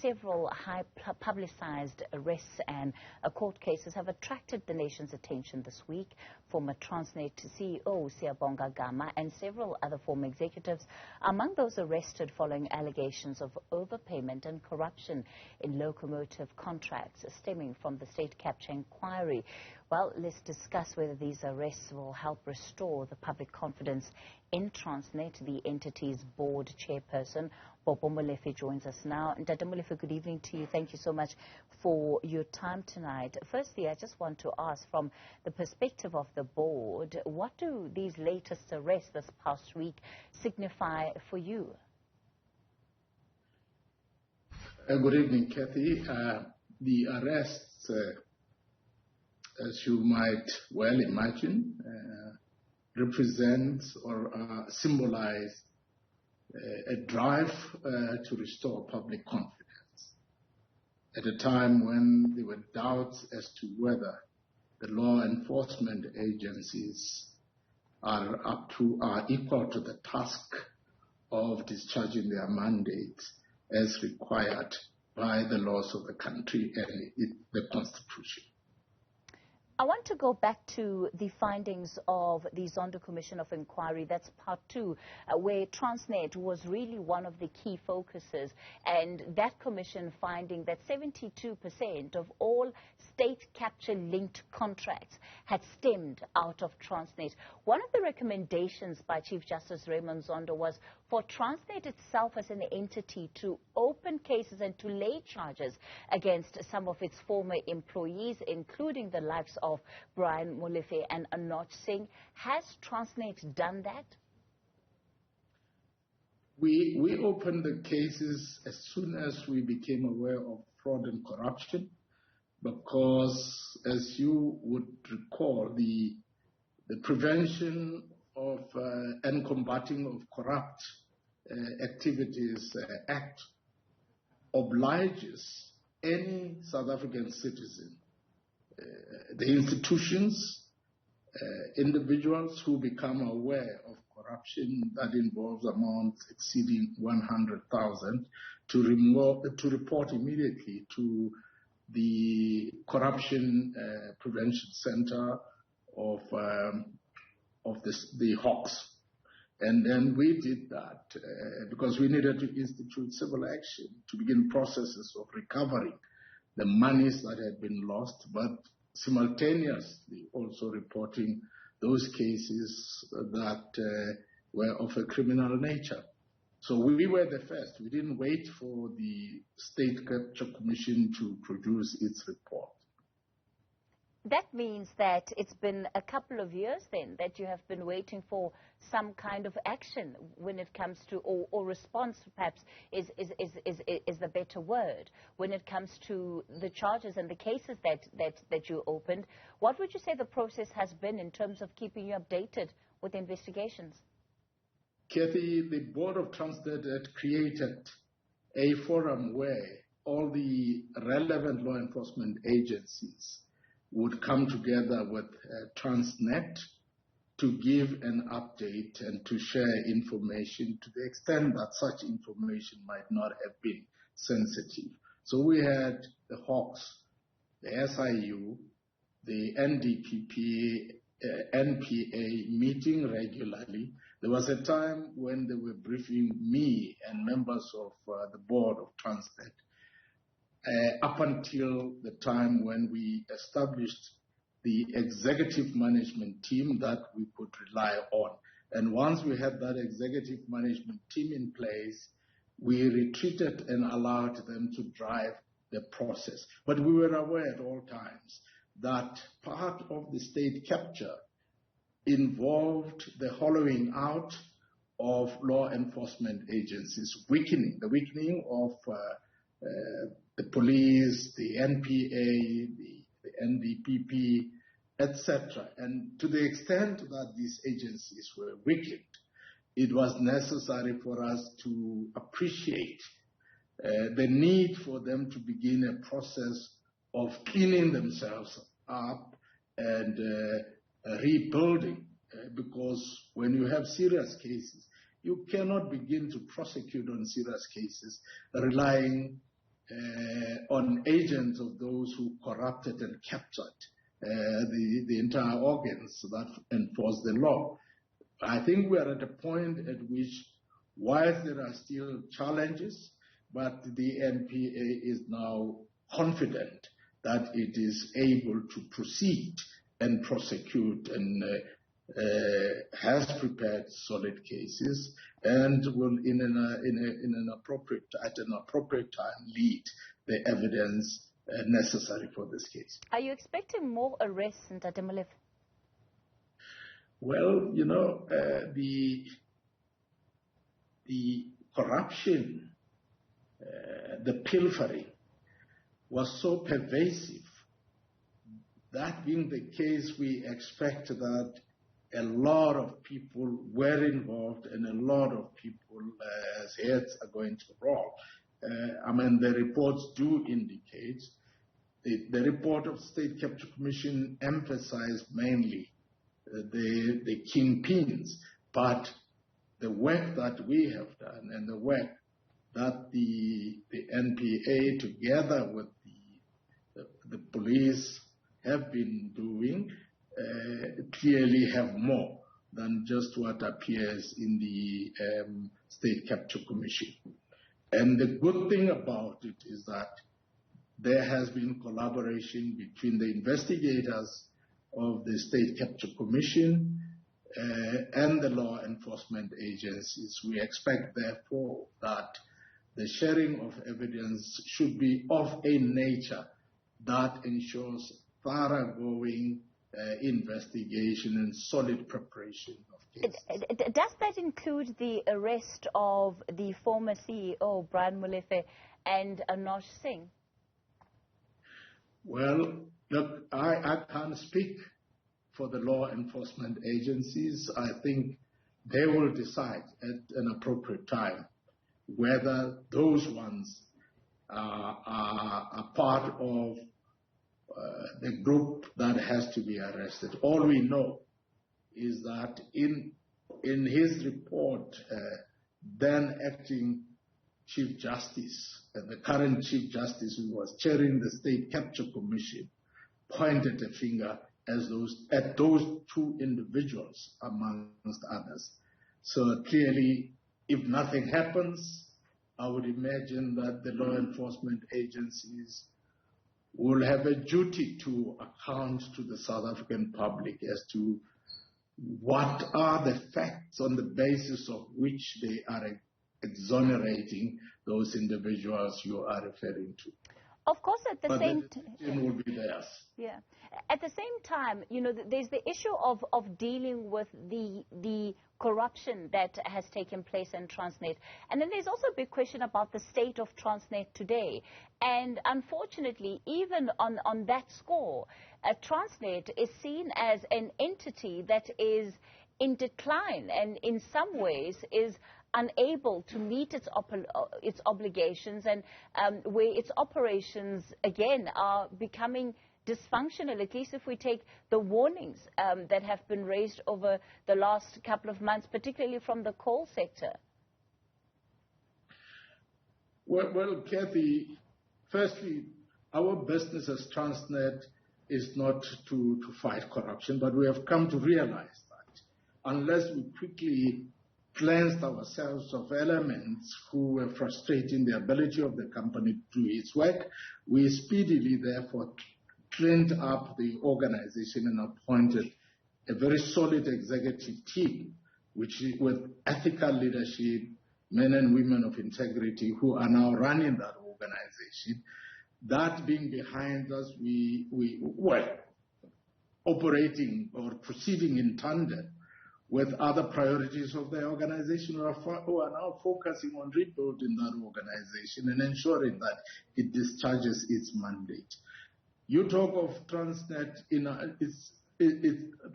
several high-publicized arrests and court cases have attracted the nation's attention this week. Former Transnet CEO Siyabonga Gama and several other former executives among those arrested following allegations of overpayment and corruption in locomotive contracts stemming from the state capture inquiry. Well, let's discuss whether these arrests will help restore the public confidence in Transnet. The entity's board chairperson, Popo Molefe, joins us now. And Dada Molefe, good evening to you. Thank you so much for your time tonight. Firstly, I just want to ask, from the perspective of the board, what do these latest arrests this past week signify for you? Good evening, Kathy. The arrests, as you might well imagine, represent or symbolize a drive to restore public confidence at a time when there were doubts as to whether the law enforcement agencies are equal to the task of discharging their mandates as required by the laws of the country and the Constitution. I want to go back to the findings of the Zondo Commission of Inquiry. That's part 2, where Transnet was really one of the key focuses. And that commission finding that 72% of all state capture-linked contracts had stemmed out of Transnet. One of the recommendations by Chief Justice Raymond Zondo was for Transnet itself as an entity to open cases and to lay charges against some of its former employees, including the likes of Brian Molefe and Anoj Singh. Has Transnet done that? We opened the cases as soon as we became aware of fraud and corruption, because, as you would recall, the Prevention of and Combating of Corrupt Activities Act obliges any South African citizen, the institutions, individuals who become aware of corruption that involves amounts exceeding 100,000 to report immediately to the Corruption Prevention Center of the Hawks. And then we did that because we needed to institute civil action to begin processes of recovering the monies that had been lost, but simultaneously also reporting those cases that were of a criminal nature. So we were the first. We didn't wait for the State Capture Commission to produce its report. That means that it's been a couple of years then that you have been waiting for some kind of action when it comes to, or response perhaps is the better word, when it comes to the charges and the cases that you opened. What would you say the process has been in terms of keeping you updated with investigations? Kathy, the Board of Transnet had created a forum where all the relevant law enforcement agencies would come together with Transnet to give an update and to share information to the extent that such information might not have been sensitive. So we had the Hawks, the SIU, the NDPP, NPA meeting regularly. There was a time when they were briefing me and members of the board of Transnet up until the time when we established the executive management team that we could rely on. And once we had that executive management team in place, we retreated and allowed them to drive the process. But we were aware at all times that part of the state capture involved the hollowing out of law enforcement agencies, the weakening of the police, the NPA, the NDPP, etc. And to the extent that these agencies were weakened, it was necessary for us to appreciate the need for them to begin a process of cleaning themselves up and rebuilding, because when you have serious cases, you cannot begin to prosecute on serious cases relying on agents of those who corrupted and captured the entire organs that enforce the law. I think we are at a point at which, whilst there are still challenges, but the NPA is now confident that it is able to proceed and prosecute and has prepared solid cases and will, at an appropriate time, lead the evidence necessary for this case. Are you expecting more arrests in Ntate Molefe? Well, the corruption, the pilfering was so pervasive. That being the case, we expect that a lot of people were involved and a lot of people's heads are going to roll. The reports do indicate, the report of State Capture Commission emphasized mainly the kingpins, but the work that we have done and the work that the NPA together with the police have been doing clearly have more than just what appears in the State Capture Commission. And the good thing about it is that there has been collaboration between the investigators of the State Capture Commission and the law enforcement agencies. We expect, therefore, that the sharing of evidence should be of a nature that ensures thoroughgoing investigation and solid preparation of cases. Does that include the arrest of the former CEO, Brian Molefe, and Anosh Singh? Well, look, I can't speak for the law enforcement agencies. I think they will decide at an appropriate time whether those ones are part of the group that has to be arrested. All we know is that in his report, then acting Chief Justice, the current Chief Justice who was chairing the State Capture Commission, pointed a finger at those two individuals amongst others. So clearly, if nothing happens, I would imagine that the law enforcement agencies will have a duty to account to the South African public as to what are the facts on the basis of which they are exonerating those individuals you are referring to. Of course, at the same time, will be theirs. Yeah. At the same time, there's the issue of dealing with the corruption that has taken place in Transnet. And then there's also a big question about the state of Transnet today. And unfortunately, even on that score, Transnet is seen as an entity that is in decline and in some ways is unable to meet its obligations, and where its operations, again, are becoming dysfunctional, at least if we take the warnings that have been raised over the last couple of months, particularly from the coal sector. Well, Kathy, firstly, our business as Transnet is not to fight corruption, but we have come to realize that unless we quickly cleansed ourselves of elements who were frustrating the ability of the company to do its work, we speedily, therefore, cleaned up the organization and appointed a very solid executive team, which with ethical leadership, men and women of integrity who are now running that organization. That being behind us, we were operating or proceeding in tandem with other priorities of the organization who are now focusing on rebuilding that organization and ensuring that it discharges its mandate. You talk of Transnet,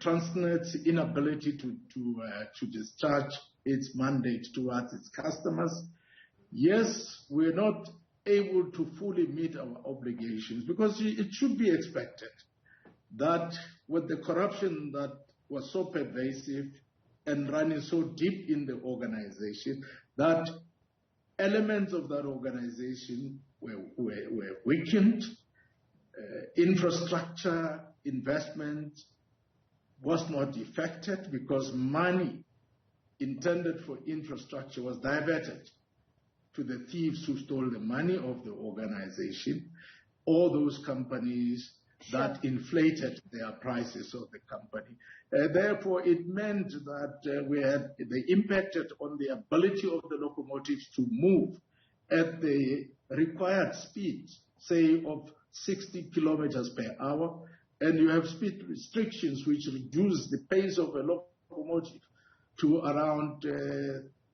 Transnet's inability to discharge its mandate towards its customers. Yes, we're not able to fully meet our obligations because it should be expected that with the corruption that was so pervasive and running so deep in the organization, that elements of that organization were weakened. Infrastructure investment was not effected because money intended for infrastructure was diverted to the thieves who stole the money of the organization, or those companies that inflated their prices of the company. Therefore, it meant that they impacted on the ability of the locomotives to move at the required speed, say of 60 kilometers per hour, and you have speed restrictions which reduce the pace of a locomotive to around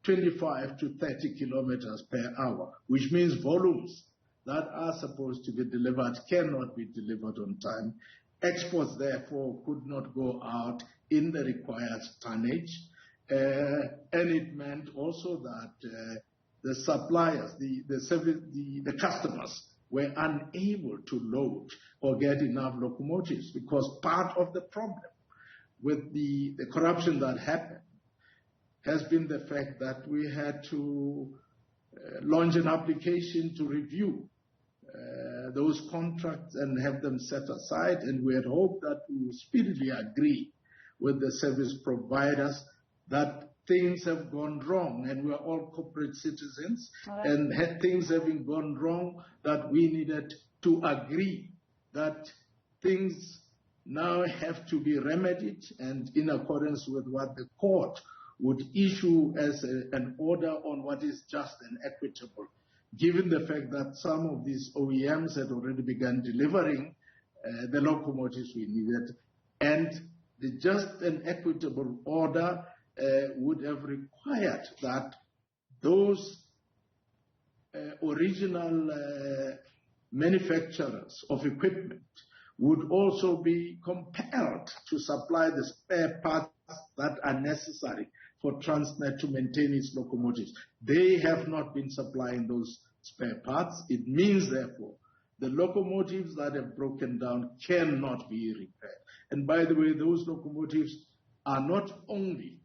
25 to 30 kilometers per hour, which means volumes that are supposed to be delivered cannot be delivered on time. Exports, therefore, could not go out in the required tonnage. And it meant also that the suppliers, the customers were unable to load or get enough locomotives, because part of the problem with the corruption that happened has been the fact that we had to launch an application to review those contracts and have them set aside, and we had hoped that we would speedily agree with the service providers that things have gone wrong, and we are all corporate citizens, and had things having gone wrong, that we needed to agree that things now have to be remedied, and in accordance with what the court would issue as an order on what is just and equitable, given the fact that some of these OEMs had already begun delivering the locomotives we needed, and the just and equitable order would have required that those original manufacturers of equipment would also be compelled to supply the spare parts that are necessary for Transnet to maintain its locomotives. They have not been supplying those spare parts. It means, therefore, the locomotives that have broken down cannot be repaired. And by the way, those locomotives are not only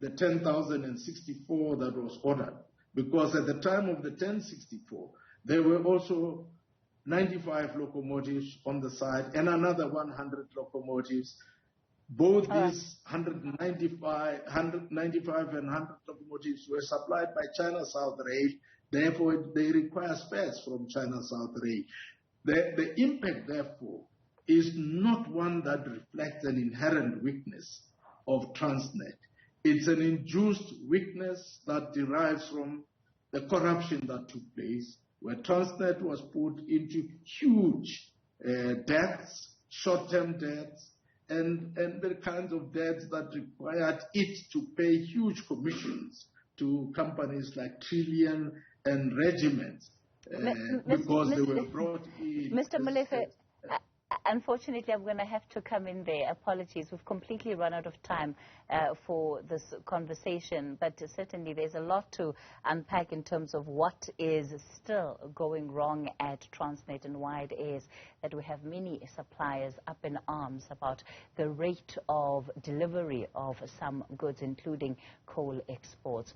the 10,064 that was ordered, because at the time of the 1064, there were also 95 locomotives on the side and another 100 locomotives. Both these 195 and 100 locomotives were supplied by China South Rail. Therefore, they require spares from China South Rail. The impact, therefore, is not one that reflects an inherent weakness of Transnet. It's an induced weakness that derives from the corruption that took place, where Transnet was put into huge debts, short-term debts, and the kinds of debts that required it to pay huge commissions to companies like Trillion and Regiment, because they were brought in. Mr. Molefe, unfortunately, I'm going to have to come in there. Apologies. We've completely run out of time for this conversation, but certainly there's a lot to unpack in terms of what is still going wrong at Transnet and why it is that we have many suppliers up in arms about the rate of delivery of some goods, including coal exports.